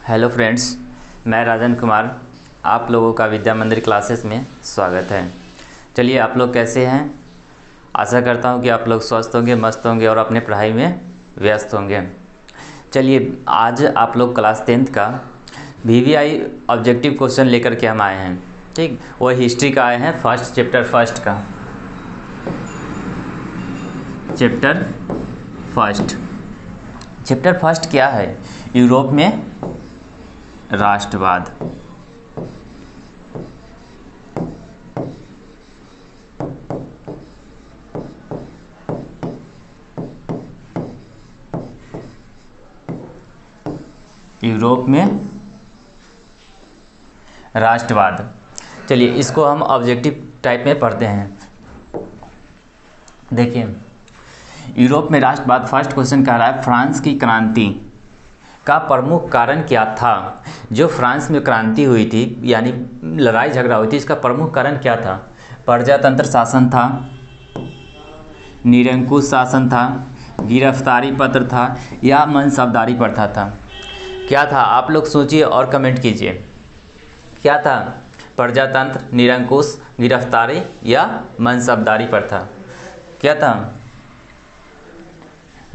Hello friends, मैं राजन कुमार। आप लोगों का विद्या मंदिर क्लासेस में स्वागत है। चलिए, आप लोग कैसे हैं? आशा करता हूं कि आप लोग स्वस्थ होंगे, मस्त होंगे और अपने पढ़ाई में व्यस्त होंगे। चलिए, आज आप लोग क्लास 10th का वीवीआई ऑब्जेक्टिव क्वेश्चन लेकर के हम आए हैं। ठीक, वो हिस्ट्री का आए हैं, फर्स्ट चैप्टर फर्स्ट का। चैप्टर फर्स्ट क्या है? यूरोप में राष्ट्रवाद। यूरोप में राष्ट्रवाद। चलिए, इसको हम ऑब्जेक्टिव टाइप में पढ़ते हैं। देखिए, यूरोप में राष्ट्रवाद, फर्स्ट क्वेश्चन कह रहा है फ्रांस की क्रांति का प्रमुख कारण क्या था? जो फ्रांस में क्रांति हुई थी, यानी लड़ाई झगड़ा हुई थी, इसका प्रमुख कारण क्या था? प्रजातंत्र शासन था, निरंकुश शासन था, गिरफ्तारी पत्र था, या मनसबदारी प्रथा था? क्या था? आप लोग सोचिए और कमेंट कीजिए। क्या था? प्रजातंत्र, निरंकुश, गिरफ्तारी या मनसबदारी प्रथा? क्या था?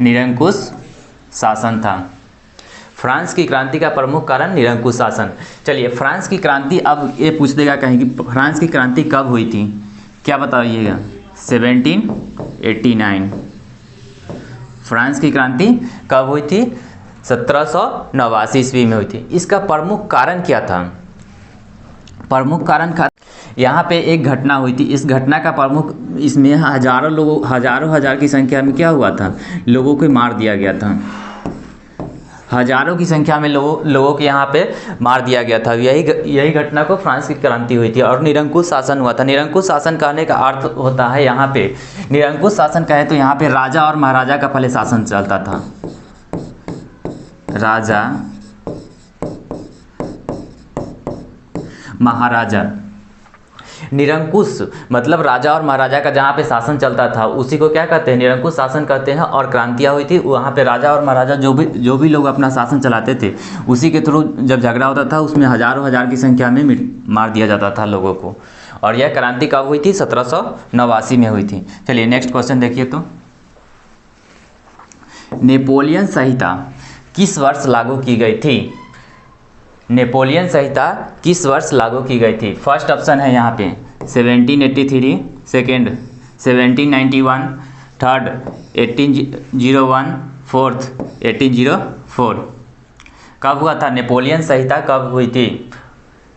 निरंकुश शासन था। फ्रांस की क्रांति का प्रमुख कारण निरंकुश शासन। चलिए, फ्रांस की क्रांति, अब ये पूछ देगा कहीं कि फ्रांस की क्रांति कब हुई थी? क्या बताइएगा? 1789। फ्रांस की क्रांति कब हुई थी? 1789 ईस्वी में हुई थी। इसका प्रमुख कारण क्या था? प्रमुख कारण का यहाँ पे एक घटना हुई थी। इस घटना का प्रमुख, इसमें हजारों हजार की संख्या में क्या हुआ था? लोगों को मार दिया गया था। हजारों की संख्या में लोगों को यहाँ पे मार दिया गया था। यही घटना को फ्रांस की क्रांति हुई थी। और निरंकुश शासन हुआ था। निरंकुश शासन कहने का अर्थ होता है, यहाँ पे निरंकुश शासन कहे तो यहाँ पे राजा और महाराजा का पहले शासन चलता था। राजा महाराजा। निरंकुश मतलब राजा और महाराजा का जहाँ पे शासन चलता था, उसी को क्या कहते हैं? निरंकुश शासन कहते हैं। और क्रांतियाँ हुई थी, वहाँ पे राजा और महाराजा जो भी लोग अपना शासन चलाते थे, उसी के थ्रू जब झगड़ा होता था, उसमें हजारों हजार की संख्या में मार दिया जाता था लोगों को। और यह क्रांति कब हुई थी? 1789 में हुई थी। चलिए, नेक्स्ट क्वेश्चन देखिए। तो नेपोलियन संहिता किस वर्ष लागू की गई थी? नेपोलियन संहिता किस वर्ष लागू की गई थी? फर्स्ट ऑप्शन है यहाँ पे 1783, सेकेंड 1791, थर्ड 1801, फोर्थ 1804। कब हुआ था? नेपोलियन संहिता कब हुई थी?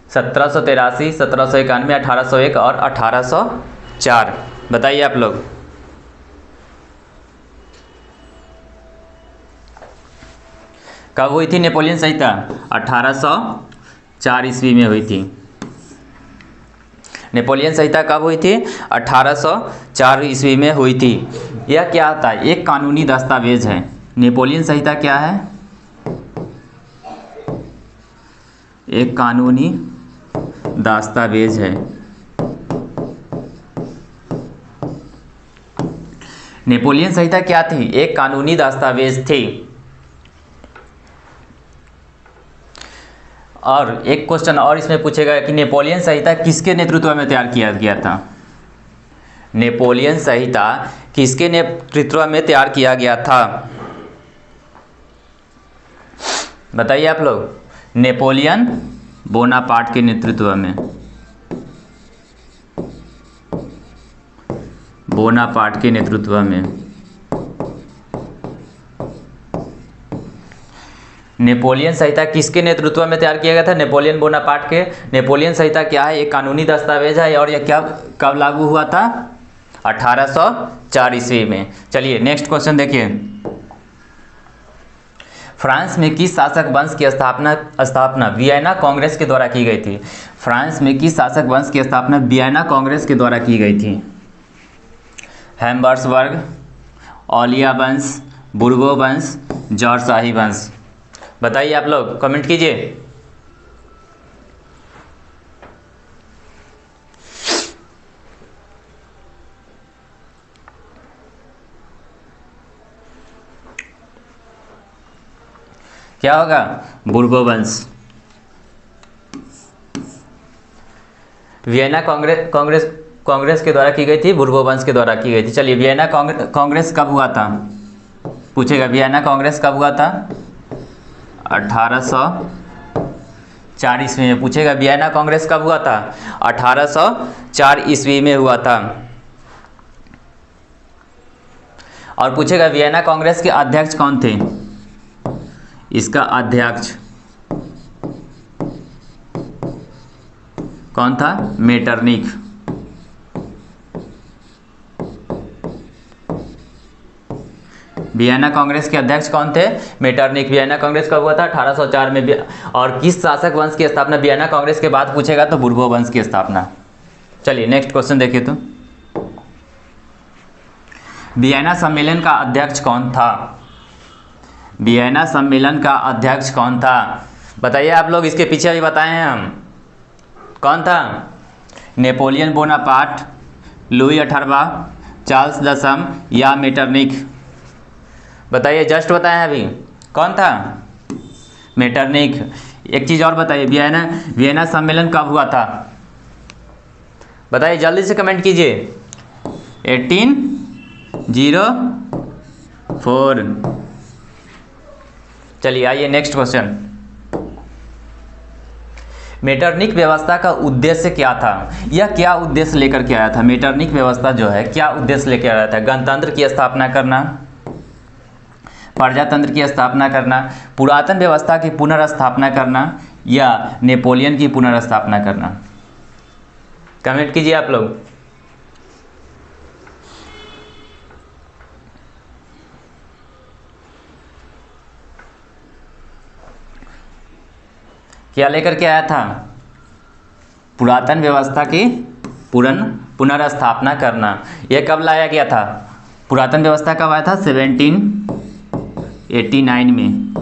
1783, 1791, 1801 और 1804। बताइए आप लोग। कब हुई थी नेपोलियन संहिता? 1804 ईस्वी में हुई थी। नेपोलियन संहिता कब हुई थी? 1804 ईस्वी में हुई थी। यह क्या होता है? एक कानूनी दस्तावेज है। नेपोलियन संहिता क्या है? एक कानूनी दस्तावेज है। नेपोलियन संहिता क्या थी? एक कानूनी दस्तावेज थी। और एक क्वेश्चन और इसमें पूछेगा कि नेपोलियन संहिता किसके नेतृत्व में तैयार किया गया था? नेपोलियन संहिता किसके नेतृत्व में तैयार किया गया था? बताइए आप लोग। नेपोलियन बोनापार्ट के नेतृत्व में। बोनापार्ट के नेतृत्व में। नेपोलियन संहिता किसके नेतृत्व में तैयार किया गया था? नेपोलियन बोनापार्ट के। नेपोलियन संहिता क्या है? एक कानूनी दस्तावेज है। और यह क्या कब लागू हुआ था? 1804 ईस्वी में। चलिए, नेक्स्ट क्वेश्चन देखिए। फ्रांस में किस शासक वंश की स्थापना वियना कांग्रेस के द्वारा की गई थी? फ्रांस में किस शासक वंश की स्थापना वियना कांग्रेस के द्वारा की गई थी? हैम्बर्सबर्ग, ओलिया वंश, बुर्गो वंश, जॉर्ज शाही वंश? बताइए आप लोग, कमेंट कीजिए। क्या क्या होगा? बुर्बोवंश। वियना कांग्रेस के द्वारा की गई थी, बुर्बोवंश के द्वारा की गई थी। चलिए, वियना कांग्रेस कब हुआ था? पूछेगा वियना कांग्रेस कब हुआ था? 1804 ईस्वी में। पूछेगा वियना कांग्रेस कब हुआ था? 1804 ईस्वी में हुआ था। और पूछेगा वियना कांग्रेस के अध्यक्ष कौन थे? इसका अध्यक्ष कौन था? मेटरनिख। वियना कांग्रेस के अध्यक्ष कौन थे? मेटरनिख। वियना कांग्रेस कब हुआ था? 1804 में। और किस शासक वंश की स्थापना वियना कांग्रेस के बाद पूछेगा तो बुर्बो वंश की स्थापना। चलिए नेक्स्ट क्वेश्चन देखिए तो, वियना सम्मेलन का अध्यक्ष कौन था? वियना सम्मेलन का अध्यक्ष कौन था? बताइए आप लोग, इसके पीछे अभी बताए हैं हम। कौन था? नेपोलियन बोनापार्ट, लुई 18वां, चार्ल्स दसम या मेटरनिख? बताइए, जस्ट बताएं अभी। कौन था? मेटरनिख। एक चीज़ और बताइए, वियना सम्मेलन कब हुआ था? बताइए, जल्दी से कमेंट कीजिए। 1804। चलिए आइए नेक्स्ट क्वेश्चन। मेटरनिख व्यवस्था का उद्देश्य क्या था? यह क्या उद्देश्य लेकर के आया था? मेटरनिख व्यवस्था जो है क्या उद्देश्य लेकर आया था? गणतंत्र की स्थापना करना, प्रजातंत्र की स्थापना करना, पुरातन व्यवस्था की पुनर्स्थापना करना या नेपोलियन की पुनर्स्थापना करना? कमेंट कीजिए आप लोग। क्या लेकर के आया था? पुरातन व्यवस्था की पुनर्स्थापना करना। यह कब लाया गया था? पुरातन व्यवस्था कब आया था? 1789 में।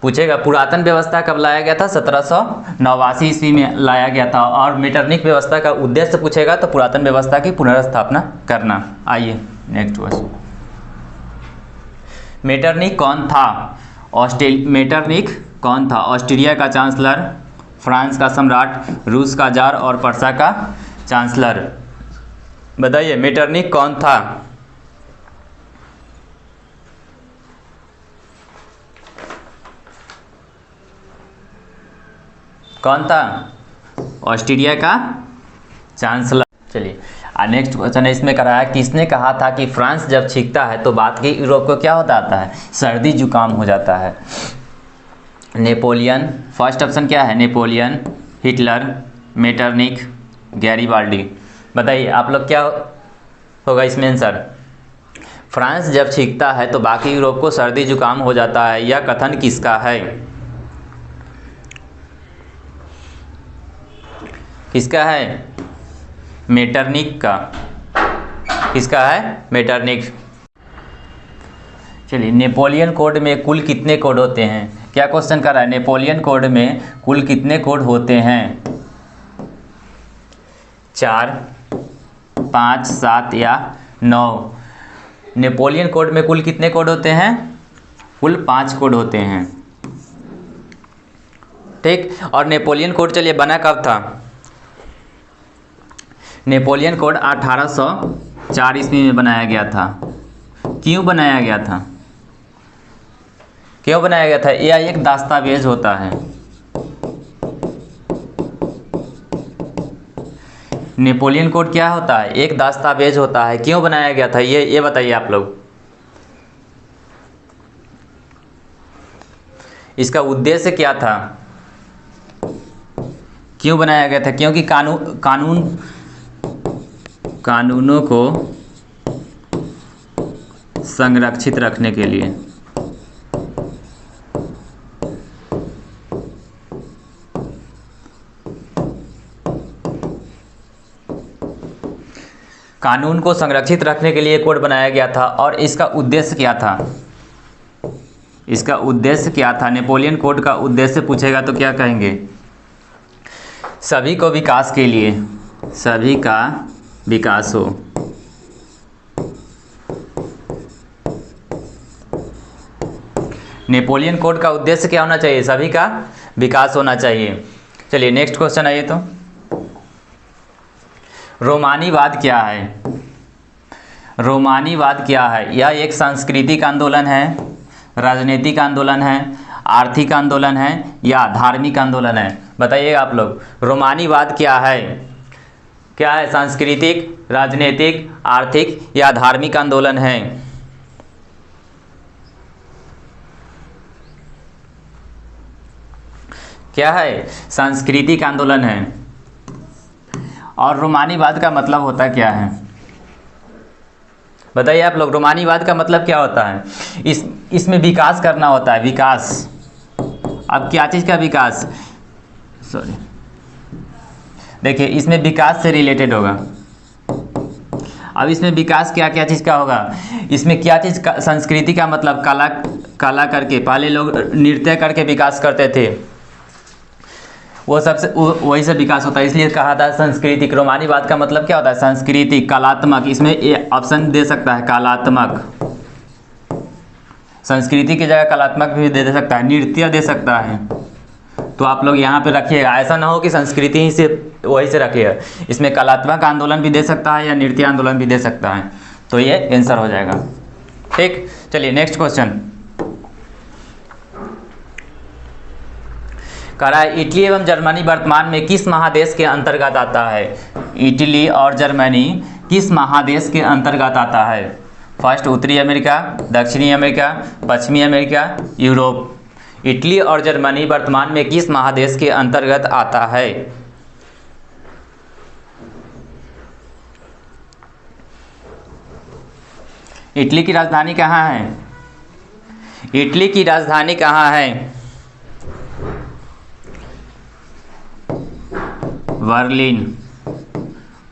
पूछेगा पुरातन व्यवस्था कब लाया गया था? 1789 ईस्वी में लाया गया था। और मेटरनिख व्यवस्था का उद्देश्य पूछेगा तो पुरातन व्यवस्था की पुनर्स्थापना करना। आइए नेक्स्ट क्वेश्चन। मेटरनिख कौन था? मेटरनिख कौन था? ऑस्ट्रिया का चांसलर, फ्रांस का सम्राट, रूस का जार और पर्सा का चांसलर? बताइए मेटरनिख कौन था? कौन था? ऑस्ट्रिया का चांसलर। चलिए नेक्स्ट क्वेश्चन है, इसमें करा है किसने कहा था कि फ्रांस जब छींकता है तो बाकी यूरोप को क्या होता है? सर्दी जुकाम हो जाता है। नेपोलियन, फर्स्ट ऑप्शन क्या है? Napoleon, Hitler, Metternich, Garibaldi? बताइए आप लोग क्या होगा इसमें आंसर? फ्रांस जब छींकता है तो बाकी यूरोप को सर्दी जुकाम हो जाता है, यह कथन किसका है? किसका है? मेटरनिख का। किसका है? मेटरनिख। चलिए, नेपोलियन कोड में कुल कितने कोड होते हैं? क्या क्वेश्चन कर रहा है? नेपोलियन कोड में कुल कितने कोड होते हैं? 4, 5, 7 या 9? नेपोलियन कोड में कुल कितने कोड होते हैं? कुल 5 कोड होते हैं। ठीक। और नेपोलियन कोड चलिए बना कब था? नेपोलियन कोड 1804 ईस्वी में बनाया गया था। क्यों बनाया गया था? क्यों बनाया गया था? यह एक दस्तावेज होता है। नेपोलियन कोड क्या होता है? एक दस्तावेज होता है। क्यों बनाया गया था ये बताइए आप लोग। इसका उद्देश्य क्या था? क्यों बनाया गया था? क्योंकि कानूनों को संरक्षित रखने के लिए। कानून को संरक्षित रखने के लिए कोड बनाया गया था। और इसका उद्देश्य क्या था? इसका उद्देश्य क्या था? नेपोलियन कोड का उद्देश्य पूछेगा तो क्या कहेंगे? सभी को विकास के लिए, सभी का विकास हो। नेपोलियन कोड का उद्देश्य क्या होना चाहिए? सभी का विकास होना चाहिए। चलिए नेक्स्ट क्वेश्चन आइए। तो रोमानीवाद क्या है? रोमानीवाद क्या है? यह एक सांस्कृतिक आंदोलन है, राजनीतिक आंदोलन है, आर्थिक आंदोलन है या धार्मिक आंदोलन है? बताइएगा आप लोग, रोमानीवाद क्या है? क्या है? सांस्कृतिक, राजनीतिक, आर्थिक या धार्मिक आंदोलन है? क्या है? सांस्कृतिक आंदोलन है। और रोमानीवाद का मतलब होता क्या है? बताइए आप लोग, रोमानीवाद का मतलब क्या होता है? इसमें विकास करना होता है, विकास। अब क्या चीज़ का विकास? सॉरी, देखिए इसमें विकास से रिलेटेड होगा। अब इसमें विकास क्या क्या चीज़ का होगा? इसमें क्या चीज़ का? संस्कृति का मतलब कला करके, पहले लोग नृत्य करके विकास करते थे, वो सबसे वही से विकास होता है, इसलिए कहा था सांस्कृतिक। रोमानीवाद का मतलब क्या होता है? सांस्कृतिक, कलात्मक। इसमें ऑप्शन दे सकता है कलात्मक, संस्कृति की जगह कलात्मक भी दे सकता है, नृत्य दे सकता है। तो आप लोग यहाँ पे रखिएगा, ऐसा ना हो कि संस्कृति ही से वही से रखिएगा। इसमें कलात्मक आंदोलन भी दे सकता है या नृत्य आंदोलन भी दे सकता है, तो ये आंसर हो जाएगा। ठीक, चलिए नेक्स्ट क्वेश्चन। कह रहा है इटली एवं जर्मनी वर्तमान में किस महादेश के अंतर्गत आता है? इटली और जर्मनी किस महादेश के अंतर्गत आता है? फर्स्ट, उत्तरी अमेरिका, दक्षिणी अमेरिका, पश्चिमी अमेरिका, यूरोप। इटली और जर्मनी वर्तमान में किस महादेश के अंतर्गत आता है? इटली की राजधानी कहाँ है? इटली की राजधानी कहाँ है? बर्लिन।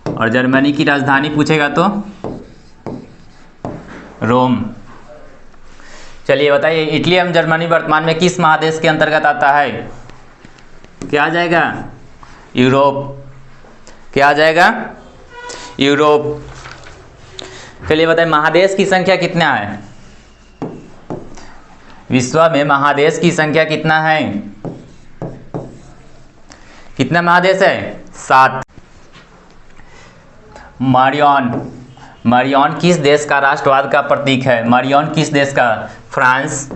और जर्मनी की राजधानी पूछेगा तो रोम। चलिए बताइए, इटली एवं जर्मनी वर्तमान में किस महादेश के अंतर्गत आता है? क्या आ जाएगा? यूरोप। क्या आ जाएगा? यूरोप। चलिए बताइए, महादेश की संख्या कितना है? विश्व में महादेश की संख्या कितना है? कितना महादेश है? 7। मरियन। मरियन किस देश का राष्ट्रवाद का प्रतीक है? मरियन किस देश का? फ्रांस,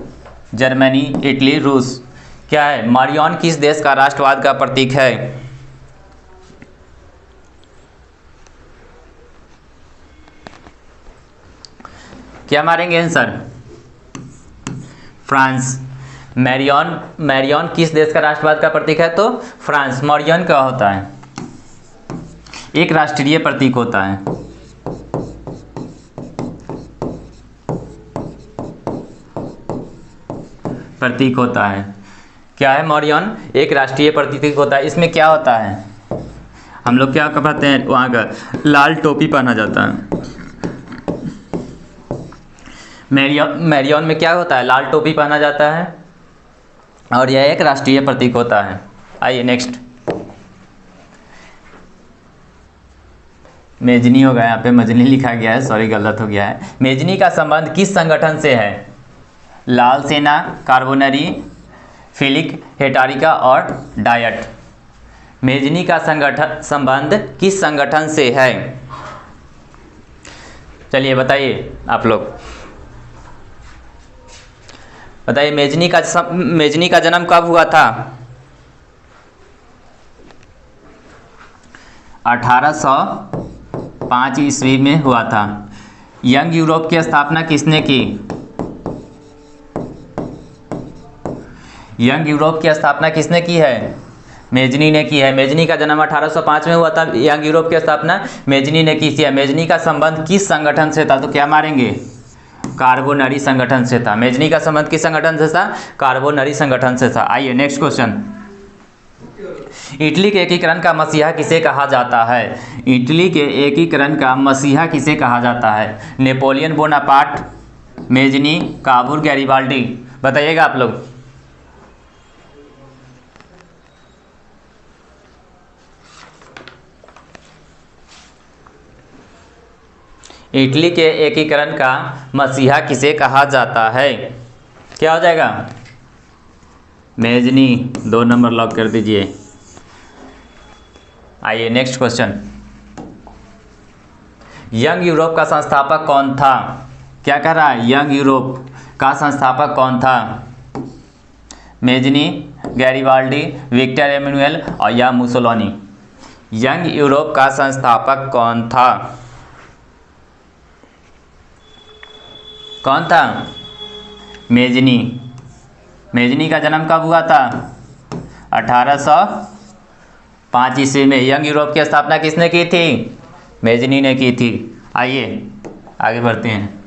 जर्मनी, इटली, रूस। क्या है? मरियन किस देश का राष्ट्रवाद का प्रतीक है? क्या मारेंगे आंसर? फ्रांस। मैरियन किस देश का राष्ट्रवाद का प्रतीक है? तो फ्रांस। मरियन क्या होता है? एक राष्ट्रीय प्रतीक होता है। प्रतीक होता है। क्या है? मरियन एक राष्ट्रीय प्रतीक होता है। इसमें क्या होता है? हम लोग क्या कहते हैं वहाँ का? लाल टोपी पहना जाता है। मैरियन में क्या होता है? लाल टोपी पहना जाता है और यह एक राष्ट्रीय प्रतीक होता है। आइए नेक्स्ट। मेजनी होगा, यहाँ पे मजनी लिखा गया है, सॉरी गलत हो गया है। मेजनी का संबंध किस संगठन से है? लाल सेना, कार्बोनरी, फिलिक, हेटारिका और डायट। मेजनी का संबंध किस संगठन से है? चलिए बताइए आप लोग, बताइए मेजनी का जन्म कब हुआ था? 1805 ईस्वी में हुआ था। यंग यूरोप की स्थापना किसने की? यंग यूरोप की स्थापना किसने की है? मेजनी ने की है। मेजनी का जन्म 1805 में हुआ था। यंग यूरोप की स्थापना मेजनी ने की है। मेजनी का संबंध किस संगठन से था? तो क्या मारेंगे? कार्बोनरी संगठन से था। मेजनी का संबंध किस संगठन से था? कार्बोनरी संगठन से था। आइए नेक्स्ट क्वेश्चन। इटली के एकीकरण का मसीहा किसे कहा जाता है? इटली के एकीकरण का मसीहा किसे कहा जाता है? Napoleon Bonaparte, Mazzini, Kabul, Garibaldi. बताइएगा आप लोग। इटली के एकीकरण का मसीहा किसे कहा जाता है? क्या हो जाएगा? मेजनी। 2 नंबर लॉक कर दीजिए। आइए नेक्स्ट क्वेश्चन। यंग यूरोप का संस्थापक कौन था? क्या कह रहा है? यंग यूरोप का संस्थापक कौन था? मेजनी, गैरिबाल्डी, विक्टर एमेनुएल और या मुसोलिनी। यंग यूरोप का संस्थापक कौन था? कौन था? मेजनी। मेजनी का जन्म कब हुआ था? 1805 ईस्वी में। यंग यूरोप की स्थापना किसने की थी? मेजनी ने की थी। आइए आगे बढ़ते हैं।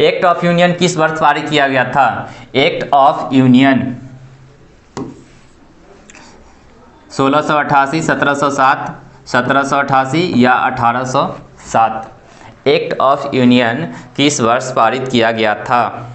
एक्ट ऑफ यूनियन किस वर्ष पारित किया गया था? एक्ट ऑफ यूनियन 1688, 1707, 1788 या 1807। एक्ट ऑफ यूनियन किस वर्ष पारित किया गया था?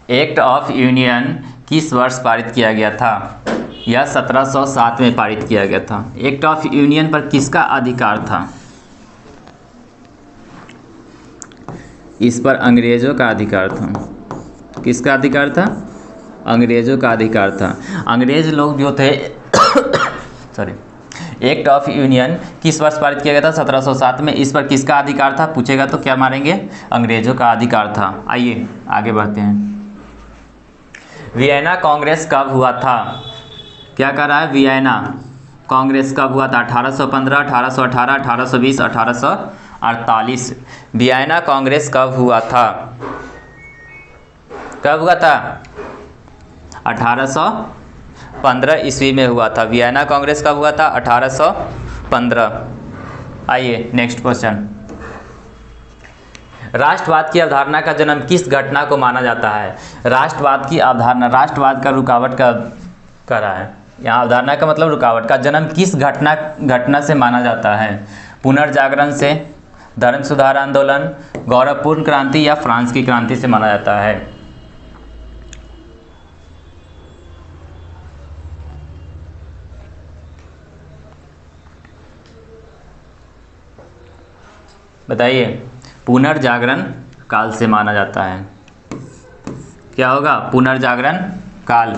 एक्ट ऑफ यूनियन किस वर्ष पारित किया गया था? यह 1707 में पारित किया गया था। एक्ट ऑफ यूनियन पर किसका अधिकार था? इस पर अंग्रेजों का अधिकार था। किसका अधिकार था? अंग्रेजों का अधिकार था। अंग्रेज लोग जो थे सॉरी, एक्ट ऑफ यूनियन किस वर्ष पारित किया गया था? 1707 में। इस पर किसका अधिकार था पूछेगा तो क्या मारेंगे? अंग्रेजों का अधिकार था। आइए आगे बढ़ते हैं। वियना कांग्रेस कब हुआ था? क्या कर रहा है? वियना कांग्रेस कब हुआ था? 1815, 1818, 1820, 1848। वियना कांग्रेस कब हुआ था? कब हुआ था? 1815 ईस्वी में हुआ था। वियना कांग्रेस कब हुआ था? 1815। आइए नेक्स्ट क्वेश्चन। राष्ट्रवाद की अवधारणा का जन्म किस घटना को माना जाता है? राष्ट्रवाद की अवधारणा, राष्ट्रवाद का रुकावट का कर रहा है यहाँ। अवधारणा का मतलब रुकावट का जन्म किस घटना से माना जाता है? पुनर्जागरण से, धर्म सुधार आंदोलन, गौरवपूर्ण क्रांति या फ्रांस की क्रांति से माना जाता है? बताइए। पुनर्जागरण काल से माना जाता है। क्या होगा? पुनर्जागरण काल।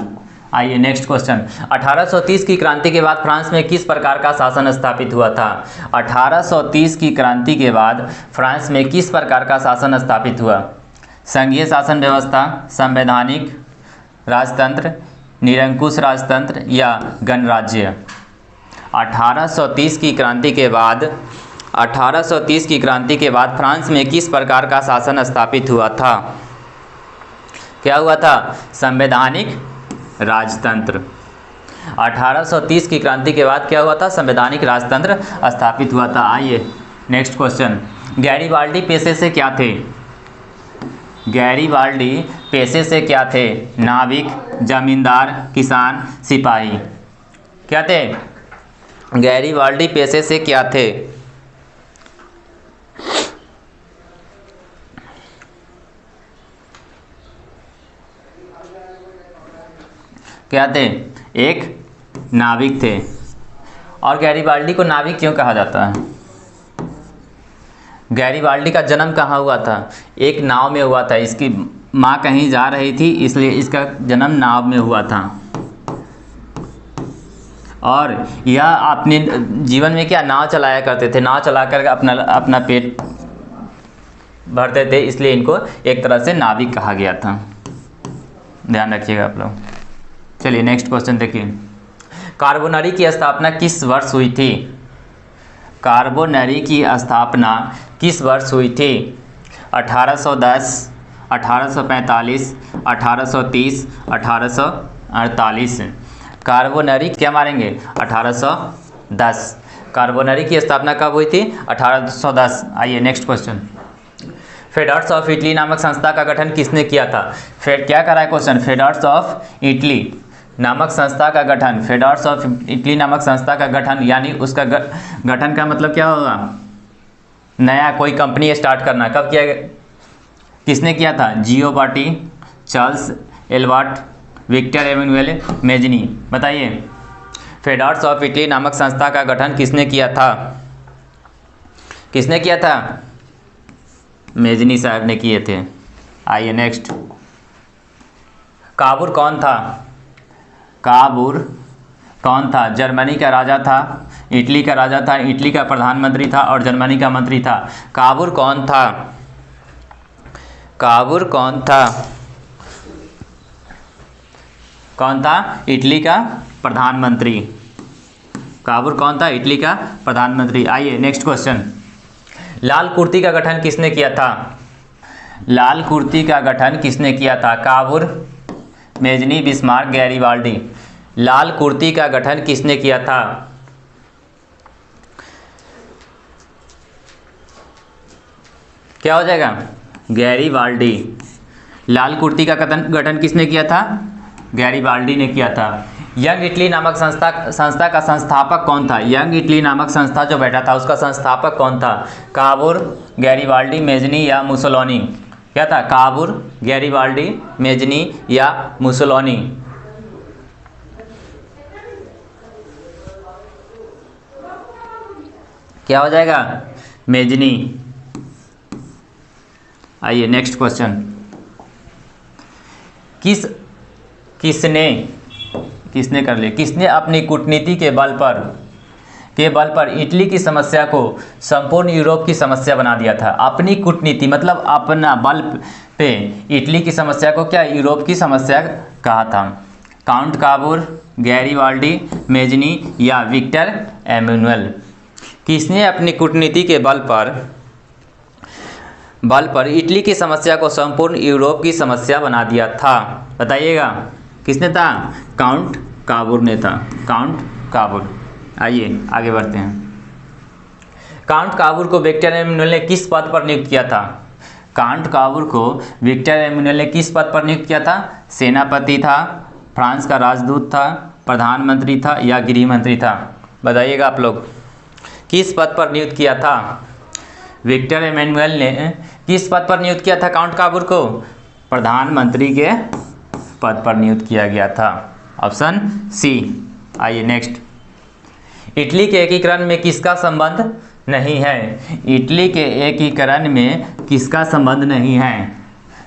आइए नेक्स्ट क्वेश्चन। 1830 की क्रांति के बाद फ्रांस में किस प्रकार का शासन स्थापित हुआ था? 1830 की क्रांति के बाद फ्रांस में किस प्रकार का शासन स्थापित हुआ? संघीय शासन व्यवस्था, संवैधानिक राजतंत्र, निरंकुश राजतंत्र या गणराज्य? 1830 की क्रांति के बाद 1830 की क्रांति के बाद फ्रांस में किस प्रकार का शासन स्थापित हुआ था? क्या हुआ था? संवैधानिक राजतंत्र। 1830 की क्रांति के बाद क्या हुआ था? संवैधानिक राजतंत्र स्थापित हुआ था। आइए नेक्स्ट क्वेश्चन। गैरिबाल्डी पेशे से क्या थे? गैरिबाल्डी पेशे से क्या थे? नाविक, जमींदार, किसान, सिपाही। क्या थे? गैरिबाल्डी पेशे से क्या थे? क्या थे? एक नाविक थे। और गैरिबाल्डी को नाविक क्यों कहा जाता है? गैरिबाल्डी का जन्म कहाँ हुआ था? एक नाव में हुआ था। इसकी माँ कहीं जा रही थी इसलिए इसका जन्म नाव में हुआ था। और यह अपने जीवन में क्या नाव चलाया करते थे। नाव चलाकर अपना पेट भरते थे, इसलिए इनको एक तरह से नाविक कहा गया था। ध्यान रखिएगा आप लोग। चलिए नेक्स्ट क्वेश्चन देखिए। कार्बोनरी की स्थापना किस वर्ष हुई थी? कार्बोनरी की स्थापना किस वर्ष हुई थी? 1810, 1845, 1830, 1848। कार्बोनरी क्या मारेंगे? 1810। कार्बोनरी की स्थापना कब हुई थी? 1810। आइए next question. Federer's of Italy नामक संस्था का गठन किसने किया था? क्या कर रहा है क्वेश्चन? फेडरर्स ऑफ इटली नामक संस्था का गठन, फेडरर्स ऑफ इटली नामक संस्था का गठन यानी उसका गठन का मतलब क्या होगा? नया कोई कंपनी स्टार्ट करना। कब किया? किसने किया था? Gioberti, Charles Albert, Victor Emmanuel, Mazzini. बताइए। फेडर्स ऑफ इटली नामक संस्था का गठन किसने किया था? किसने किया था? मेजनी साहब ने किए थे। आइए नेक्स्ट, काबूर कौन था? काबूर कौन था? जर्मनी का राजा था, इटली का राजा था, इटली का प्रधानमंत्री था और जर्मनी का मंत्री था। काबूर कौन था? काबूर कौन था? कौन था? इटली का प्रधानमंत्री। काबूर कौन था? इटली का प्रधानमंत्री। आइए नेक्स्ट क्वेश्चन, लाल कुर्ती का गठन किसने किया था? लाल कुर्ती का गठन किसने किया था? Cavour, Mazzini, Bismarck, Garibaldi. लाल कुर्ती का गठन किसने किया था? क्या हो जाएगा? गैरीबाल्डी। लाल कुर्ती का गठन किसने किया था? गैरीबाल्डी ने किया था। यंग इटली नामक संस्था का संस्थापक कौन था? यंग इटली नामक संस्था जो बैठा था उसका संस्थापक कौन था? काबूर, गैरीबाल्डी, मेजनी या मुसोलिनी? क्या था? काबूर, गैरीबाल्डी, मेजनी या मुसोलिनी? क्या हो जाएगा? मेजनी। आइए नेक्स्ट क्वेश्चन, किसने अपनी कूटनीति के बल पर इटली की समस्या को संपूर्ण यूरोप की समस्या बना दिया था? अपनी कूटनीति मतलब अपना बल पे इटली की समस्या को क्या यूरोप की समस्या कहा था? काउंट काबूर, गैरीबाल्डी, मेजनी या विक्टर एमैनुअल? किसने अपनी कूटनीति के बल पर इटली की समस्या को संपूर्ण यूरोप की समस्या बना दिया था? बताइएगा, किसने था? काउंट काबूर ने था। काउंट काबूर। आइए आगे बढ़ते हैं, काउंट काबूर को विक्टर एमैनुअल ने किस पद पर नियुक्त किया था? काउंट काबूर को विक्टर एमैनुअल ने किस पद पर नियुक्त किया था? सेनापति था, फ्रांस का राजदूत था, प्रधानमंत्री था या गृह मंत्री था? बताइएगा आप लोग, किस पद पर नियुक्त किया था? विक्टर एमैनुअल ने किस पद पर नियुक्त किया था काउंट काबूर को? प्रधानमंत्री के पद पर नियुक्त किया गया था। Option C. आइए नेक्स्ट, इटली के एकीकरण में किसका संबंध नहीं है? इटली के एकीकरण में किसका संबंध नहीं है?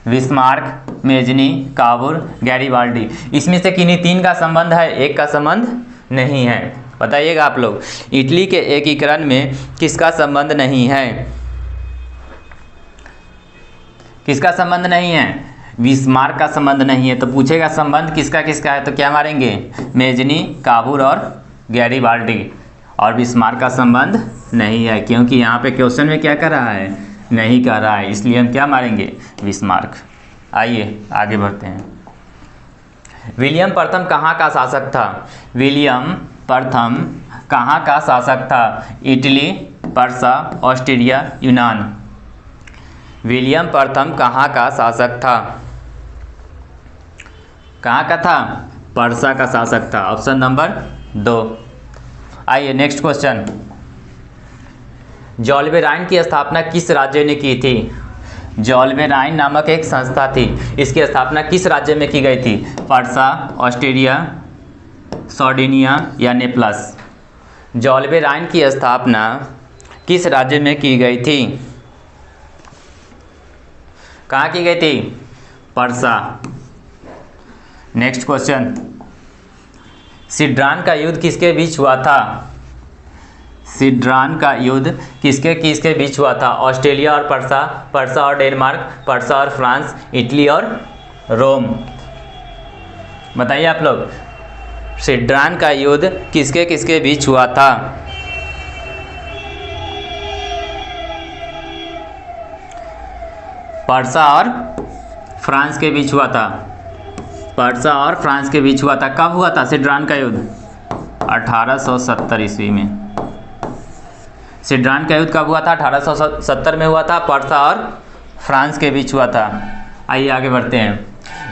Bismarck, Mazzini, काबूर, Garibaldi. इसमें से किन्हीं तीन का संबंध है, एक का संबंध नहीं है। बताइएगा आप लोग, इटली के एकीकरण में किसका संबंध नहीं है? किसका संबंध नहीं है? बिस्मार्क का संबंध नहीं है। तो पूछेगा संबंध किसका किसका है, तो क्या मारेंगे? मेजनी, काबूर और गैरीबाल्डी। और बिस्मार्क का संबंध नहीं है, क्योंकि यहाँ पे क्वेश्चन में क्या कर रहा है? नहीं कर रहा है, इसलिए हम क्या मारेंगे? बिस्मार्क। आइए आगे बढ़ते हैं, विलियम प्रथम कहाँ का शासक था? विलियम प्रथम कहाँ का शासक था? इटली, पर्सा, ऑस्ट्रिया, यूनान? विलियम प्रथम कहाँ का शासक था? कहाँ का था? पर्सा का शासक था। Option number 2। आइए नेक्स्ट क्वेश्चन, जॉल्बेराइन की स्थापना किस राज्य ने की थी? जॉल्बेराइन नामक एक संस्था थी, इसकी स्थापना किस राज्य में की गई थी? पर्सा, ऑस्ट्रिया, सार्डिनिया या नेपल्स? जॉल्बेराइन की स्थापना किस राज्य में की गई थी? कहाँ की गई थी? पर्सा। नेक्स्ट क्वेश्चन, सिड्रान का युद्ध किसके बीच हुआ था? सिड्रान का युद्ध किसके किसके बीच हुआ था? ऑस्ट्रेलिया और पर्सा, पर्सा और डेनमार्क, पर्सा और फ्रांस, इटली और रोम? बताइए आप लोग, सिड्रान का युद्ध किसके किसके बीच हुआ था? पर्सा और फ्रांस के बीच हुआ था। पर्सा और फ्रांस के बीच हुआ था। कब हुआ था सिड्रान का युद्ध? 1870 ईस्वी में। सिड्रान का युद्ध कब हुआ था? 1870 में हुआ था। पर्सा और फ्रांस के बीच हुआ था। आइए आगे बढ़ते हैं,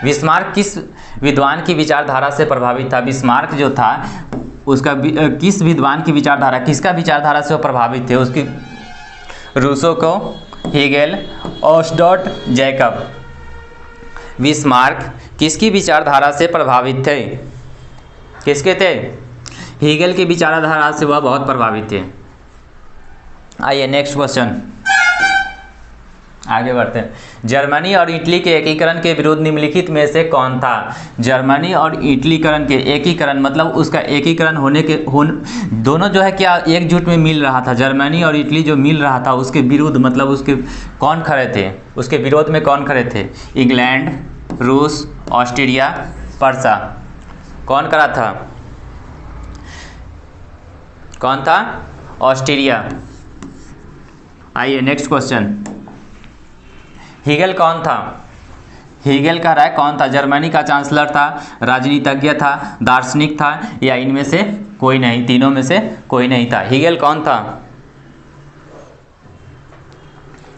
बिस्मार्क किस विद्वान की विचारधारा से प्रभावित था? बिस्मार्क जो था उसका किस विद्वान की विचारधारा, किसका विचारधारा से वो प्रभावित थे? उसकी रूसो को, हेगेल, ओस्टोट, जैकब। बिस्मार्क किसकी विचारधारा से प्रभावित थे? किसके थे? हीगल की विचारधारा से वह बहुत प्रभावित थे। आइए नेक्स्ट क्वेश्चन, आगे बढ़ते हैं। जर्मनी और इटली के एकीकरण के विरुद्ध निम्नलिखित में से कौन था? जर्मनी और इटलीकरण के एकीकरण मतलब उसका एकीकरण दोनों जो है क्या एकजुट में मिल रहा था। जर्मनी और इटली जो मिल रहा था उसके विरुद्ध मतलब उसके कौन खड़े थे, उसके विरोध में कौन खड़े थे? इंग्लैंड, रूस, ऑस्ट्रिया, पर्सा। कौन खड़ा था? कौन था? ऑस्ट्रिया। आइए नेक्स्ट क्वेश्चन, हीगल कौन था? हीगल का राय कौन था? जर्मनी का चांसलर था, राजनीतिज्ञ था, दार्शनिक था, या इनमें से कोई नहीं, तीनों में से कोई नहीं था। हीगल कौन था?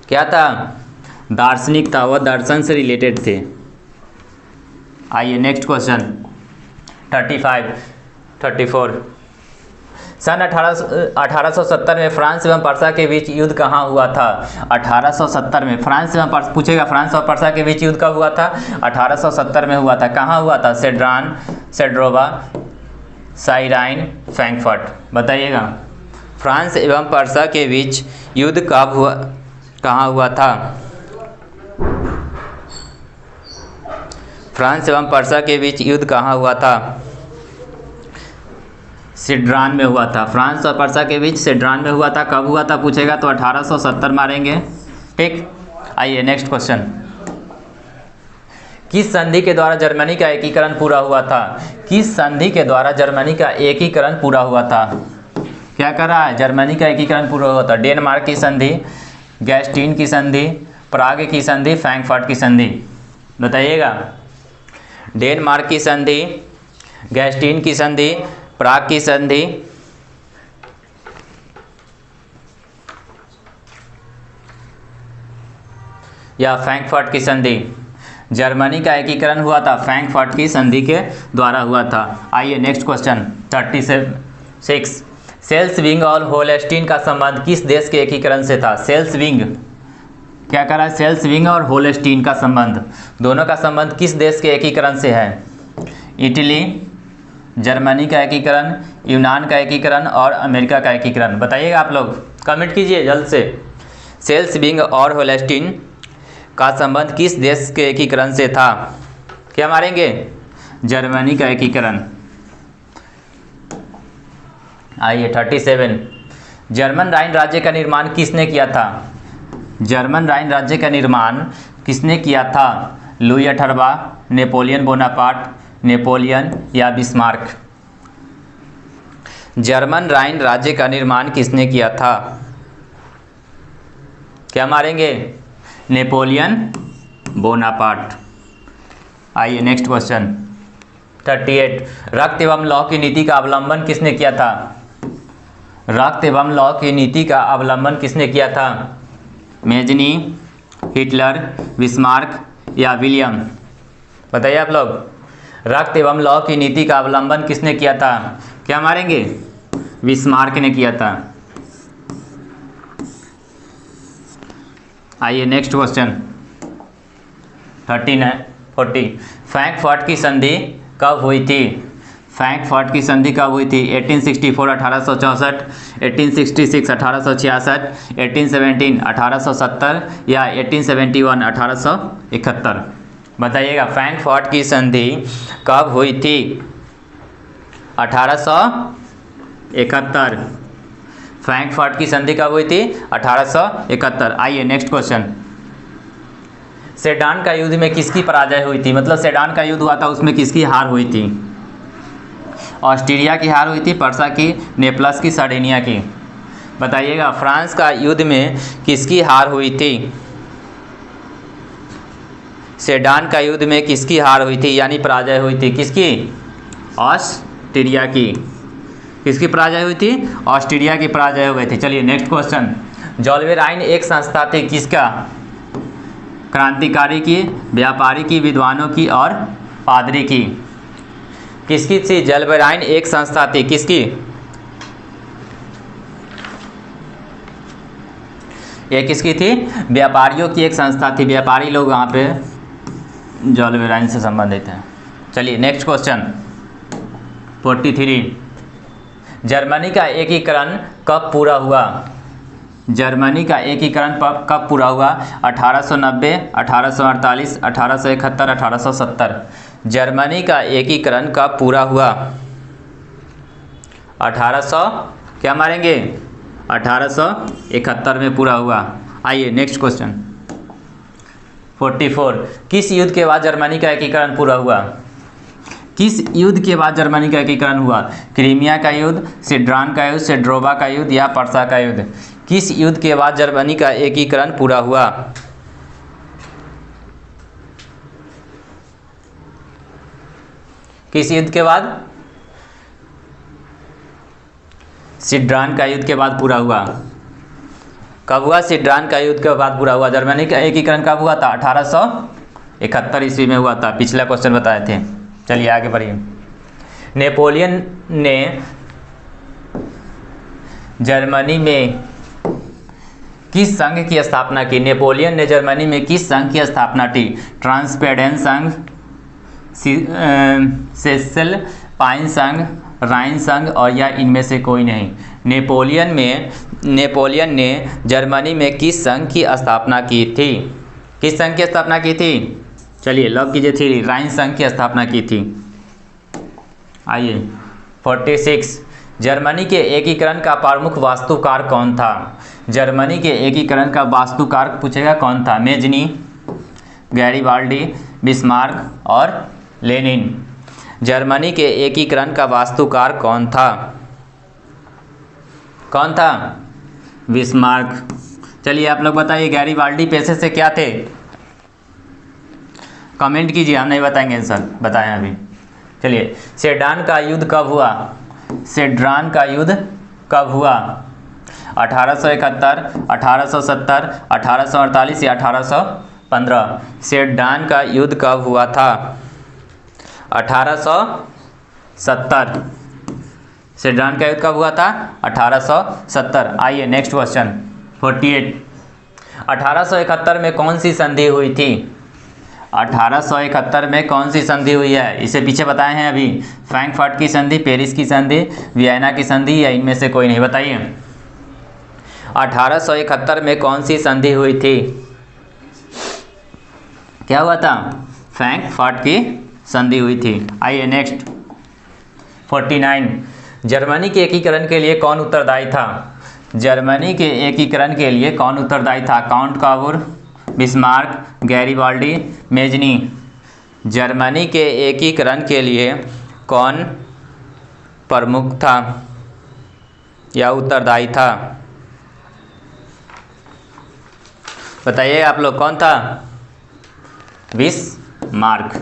क्या था? दार्शनिक था, वह दर्शन से रिलेटेड थे। आइए नेक्स्ट क्वेश्चन 34। सन 1870 में फ्रांस एवं पर्सा के बीच युद्ध कहाँ हुआ था? 1870 में फ्रांस एवं पर्सा पूछेगा, फ्रांस और पर्सा के बीच युद्ध कब हुआ था? 1870 में हुआ था। कहाँ हुआ था? सेड्रान, सेड्रोवा, साइराइन, फ्रैंकफर्ट। बताइएगा, फ्रांस एवं पर्सा के बीच युद्ध कब हुआ, कहाँ हुआ था? फ्रांस एवं पर्सा के बीच युद्ध कहाँ हुआ था? सेड्रान में हुआ था। फ्रांस और पर्सा के बीच सेड्रान में हुआ था। कब हुआ था पूछेगा तो 1870 मारेंगे। ठीक, आइए नेक्स्ट क्वेश्चन, किस संधि के द्वारा जर्मनी का एकीकरण पूरा हुआ था? किस संधि के द्वारा जर्मनी का एकीकरण पूरा हुआ था? क्या कर रहा है? जर्मनी का एकीकरण पूरा हुआ था। डेनमार्क की संधि, गैस्टीन की संधि, प्राग की संधि, फ्रैंकफर्ट की संधि। बताइएगा, डेनमार्क की संधि, गैस्टीन की संधि, प्राग की संधि, या फ्रैंकफर्ट की संधि। जर्मनी का एकीकरण हुआ था फ्रैंकफर्ट की संधि के द्वारा हुआ था। आइए नेक्स्ट क्वेश्चन 36। सेल्सविंग और होल्स्टीन का संबंध किस देश के एकीकरण से था? सेल्सविंग, क्या कर रहा है? सेल्सविंग और होल्स्टीन का संबंध, दोनों का संबंध किस देश के एकीकरण से है? इटली, जर्मनी का एकीकरण, यूनान का एकीकरण और अमेरिका का एकीकरण। बताइएगा, आप लोग कमेंट कीजिए जल्द से। सेल्सविंग और होल्स्टीन का संबंध किस देश के एकीकरण से था? क्या मारेंगे? जर्मनी का एकीकरण। आइए 37। जर्मन राइन राज्य का निर्माण किसने किया था? जर्मन राइन राज्य का निर्माण किसने किया था? लुई 18वां, नेपोलियन बोनापार्ट, नेपोलियन या बिस्मार्क। जर्मन राइन राज्य का निर्माण किसने किया था? क्या मारेंगे? Napoleon Bonaparte. आइए नेक्स्ट क्वेश्चन 38। रक्त एवं लौह की नीति का अवलंबन किसने किया था? रक्त एवं लौह की नीति का अवलंबन किसने किया था? मेजनी, हिटलर, बिस्मार्क या विलियम। बताइए आप लोग, रक्त एवं लौह की नीति का अवलंबन किसने किया था? क्या मारेंगे? बिस्मार्क ने किया था। आइए नेक्स्ट क्वेश्चन 40। फ्रैंकफर्ट की संधि कब हुई थी? फ्रैंकफर्ट की संधि कब हुई थी? 1864 1864, 1866 1866, 1817 1870 या 1871 1871। बताइएगा, फ्रैंकफर्ट की संधि कब हुई थी? 1871। फ्रैंकफर्ट की संधि कब हुई थी? 1871। आइए नेक्स्ट क्वेश्चन, सेडान का युद्ध में किसकी पराजय हुई थी? मतलब सेडान का युद्ध हुआ था, उसमें किसकी हार हुई थी? ऑस्ट्रिया की हार हुई थी, पर्सा की, नेपल्स की, सार्डिनिया की। बताइएगा, फ्रांस का युद्ध में किसकी हार हुई थी? सेडान का युद्ध में किसकी हार हुई थी यानी पराजय हुई थी? किसकी? ऑस्ट्रिया की। किसकी पराजय हुई थी? ऑस्ट्रिया की पराजय हो गई थी। चलिए नेक्स्ट क्वेश्चन, जोल्वेराइन एक संस्था थी किसका? क्रांतिकारी की, व्यापारी की, विद्वानों की और पादरी की। किसकी थी? जोल्वेराइन एक संस्था थी किसकी? ये किसकी थी? व्यापारियों की एक संस्था थी। व्यापारी लोग वहाँ पे जोल्वेराइन से संबंधित हैं। चलिए नेक्स्ट क्वेश्चन 43। जर्मनी का एकीकरण कब पूरा हुआ? जर्मनी का एकीकरण कब पूरा हुआ? 1890, 1848, 1871, 1870। जर्मनी का एकीकरण कब पूरा हुआ? 1800 क्या मारेंगे? 1871 में पूरा हुआ। आइए नेक्स्ट क्वेश्चन 44। किस युद्ध के बाद जर्मनी का एकीकरण पूरा हुआ? किस युद्ध के बाद जर्मनी का एकीकरण हुआ? क्रीमिया का युद्ध, सिड्रान का युद्ध, सेड्रोवा का युद्ध या पर्सा का युद्ध? किस युद्ध के बाद जर्मनी का एकीकरण पूरा हुआ? किस युद्ध के बाद? सिड्रान का युद्ध के बाद पूरा हुआ। कब हुआ? सिड्रान का युद्ध के बाद पूरा हुआ। जर्मनी का एकीकरण कब हुआ था? 1871 ईस्वी में हुआ था। पिछला क्वेश्चन बताए थे। चलिए आगे बढ़िए। नेपोलियन ने जर्मनी में किस संघ की स्थापना की? नेपोलियन ने जर्मनी में किस संघ की स्थापना की? ट्रांसपेडेंस संघ, सेसल पाइन संघ, राइन संघ और या इनमें से कोई नहीं? नेपोलियन ने जर्मनी में किस संघ की स्थापना की थी? किस संघ की स्थापना की थी? चलिए लॉक कीजिए थ्री। राइन संघ की स्थापना की थी। आइए 46। जर्मनी के एकीकरण का प्रमुख वास्तुकार कौन था? जर्मनी के एकीकरण का वास्तुकार पूछेगा कौन था? मेजनी, गैरीबाल्डी, बिस्मार्क और लेनिन। जर्मनी के एकीकरण का वास्तुकार कौन था? कौन था? बिस्मार्क। चलिए आप लोग बताइए गैरीबाल्डी पेशे से क्या थे? कमेंट कीजिए, हम नहीं बताएंगे आंसर, बताएं अभी। चलिए सेडान का युद्ध कब हुआ? सेड्रान का युद्ध कब हुआ? 1871, 1870, 1848 या 1815? सेडान का युद्ध कब हुआ था? 1870। सेडान का युद्ध कब हुआ था? 1870। आइए नेक्स्ट क्वेश्चन 48। 1871 में कौन सी संधि हुई थी? 1871 में कौन सी संधि हुई है? इसे पीछे बताए हैं अभी। फ्रैंकफर्ट की संधि, पेरिस की संधि, वियना की संधि या इनमें से कोई नहीं? बताइए 1871 में कौन सी संधि हुई थी? क्या हुआ था? फ्रैंकफर्ट की संधि हुई थी। आइए नेक्स्ट 49। जर्मनी के एकीकरण के लिए कौन उत्तरदायी था? जर्मनी के एकीकरण के लिए कौन उत्तरदायी था? Count Cavour, Bismarck, Garibaldi, Mazzini. Germany के एकीकरण के लिए कौन प्रमुख था या उत्तरदायी था? बताइए आप लोग, कौन था? बिस्मार्क।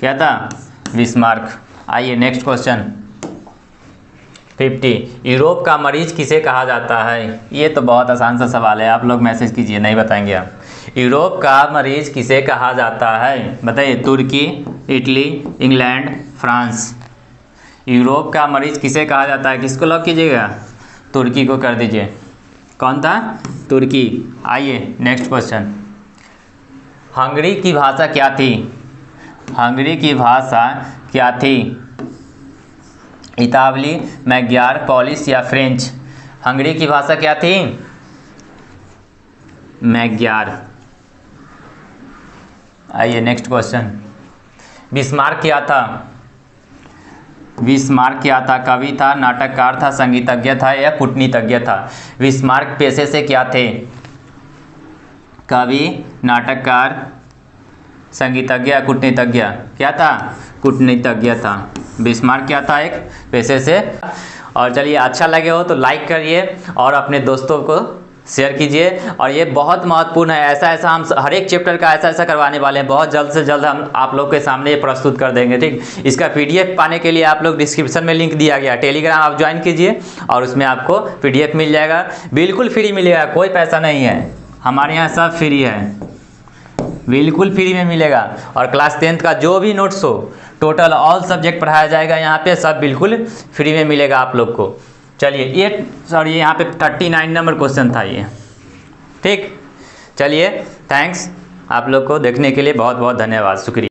क्या था? बिस्मार्क। आइए नेक्स्ट क्वेश्चन 50। यूरोप का मरीज किसे कहा जाता है? ये तो बहुत आसान सा सवाल है, आप लोग मैसेज कीजिए, नहीं बताएंगे आप। यूरोप का मरीज किसे कहा जाता है? बताइए। तुर्की, इटली, इंग्लैंड, फ्रांस। यूरोप का मरीज किसे कहा जाता है? किसको लॉक कीजिएगा? तुर्की को कर दीजिए। कौन था? तुर्की। आइए नेक्स्ट क्वेश्चन। हंगरी की भाषा क्या थी? हंगरी की भाषा क्या थी? इतावली, मैग्यार, पोलिश या फ्रेंच? हंगरी की भाषा क्या थी? मैग्यार। आइए नेक्स्ट क्वेश्चन। बिस्मार्क क्या था? बिस्मार्क क्या था? कवि था, नाटककार था, संगीतज्ञ था या कूटनीतिज्ञ था? बिस्मार्क पेशे से क्या थे? कवि, नाटककार, संगीतज्ञ या कूटनीतिज्ञ? क्या था? कूटनीतिज्ञ था। बिस्मार्क क्या था? एक पेशे से। और चलिए अच्छा लगे हो तो लाइक करिए और अपने दोस्तों को शेयर कीजिए। और ये बहुत महत्वपूर्ण है, ऐसा हम हर एक चैप्टर का ऐसा करवाने वाले हैं। बहुत जल्द से जल्द हम आप लोग के सामने ये प्रस्तुत कर देंगे। ठीक, इसका PDF पाने के लिए आप लोग डिस्क्रिप्शन में लिंक दिया गया, टेलीग्राम आप ज्वाइन कीजिए और उसमें आपको PDF मिल जाएगा। बिल्कुल फ्री मिलेगा, कोई पैसा नहीं है, हमारे यहाँ सब फ्री है, बिल्कुल फ्री में मिलेगा। और क्लास 10th का जो भी नोट्स हो, टोटल ऑल सब्जेक्ट पढ़ाया जाएगा यहाँ पे, सब बिल्कुल फ्री में मिलेगा आप लोग को। चलिए ये सॉरी यहाँ पे 39 नंबर क्वेश्चन था ये। ठीक, चलिए थैंक्स, आप लोग को देखने के लिए बहुत बहुत धन्यवाद, शुक्रिया।